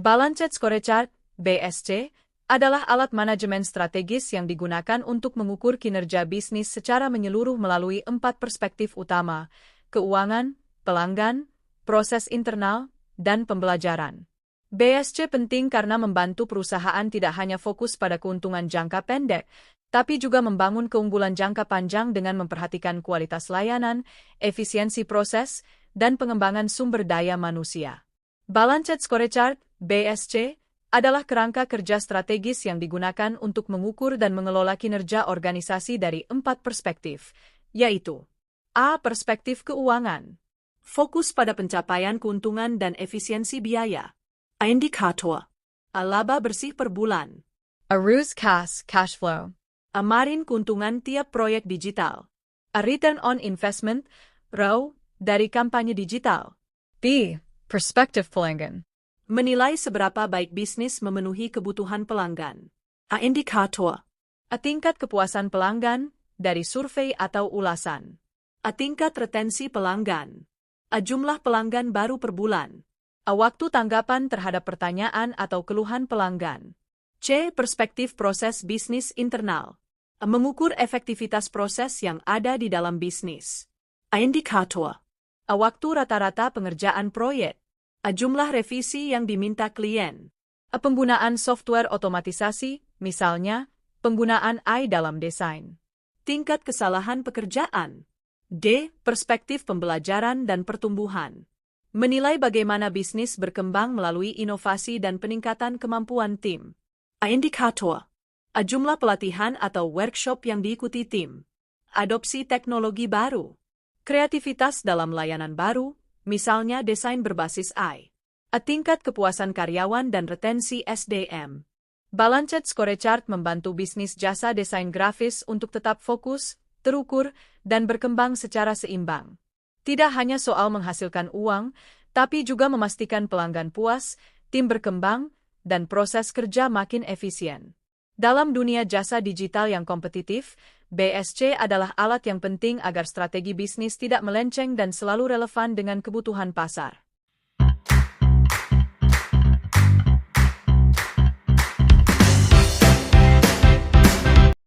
Balanced Scorecard, BSC, adalah alat manajemen strategis yang digunakan untuk mengukur kinerja bisnis secara menyeluruh melalui 4 perspektif utama: keuangan, pelanggan, proses internal, dan pembelajaran. BSC penting karena membantu perusahaan tidak hanya fokus pada keuntungan jangka pendek, tapi juga membangun keunggulan jangka panjang dengan memperhatikan kualitas layanan, efisiensi proses, dan pengembangan sumber daya manusia. Balanced Scorecard, BSC, adalah kerangka kerja strategis yang digunakan untuk mengukur dan mengelola kinerja organisasi dari 4 perspektif, yaitu: A. Perspektif keuangan. Fokus pada pencapaian keuntungan dan efisiensi biaya. A. Indikator. A. Laba bersih per bulan. A. ROAS cash flow. A. Margin keuntungan tiap proyek digital. A. Return on investment, ROI, dari kampanye digital. B. Perspektif pelanggan. Menilai seberapa baik bisnis memenuhi kebutuhan pelanggan. A. Indikator. A. Tingkat kepuasan pelanggan, dari survei atau ulasan. A. Tingkat retensi pelanggan. A. Jumlah pelanggan baru per bulan. A. Waktu tanggapan terhadap pertanyaan atau keluhan pelanggan. C. Perspektif proses bisnis internal. A. Mengukur efektivitas proses yang ada di dalam bisnis. A. Indikator. A. Waktu rata-rata pengerjaan proyek. A. Jumlah revisi yang diminta klien. A. Penggunaan software otomatisasi, misalnya, penggunaan AI dalam desain. Tingkat kesalahan pekerjaan. D. Perspektif pembelajaran dan pertumbuhan. Menilai bagaimana bisnis berkembang melalui inovasi dan peningkatan kemampuan tim. A. Indikator. A. Jumlah pelatihan atau workshop yang diikuti tim. Adopsi teknologi baru. Kreativitas dalam layanan baru, misalnya desain berbasis AI. A. Tingkat kepuasan karyawan dan retensi SDM. Balanced Scorecard membantu bisnis jasa desain grafis untuk tetap fokus, terukur, dan berkembang secara seimbang. Tidak hanya soal menghasilkan uang, tapi juga memastikan pelanggan puas, tim berkembang, dan proses kerja makin efisien. Dalam dunia jasa digital yang kompetitif, BSC adalah alat yang penting agar strategi bisnis tidak melenceng dan selalu relevan dengan kebutuhan pasar.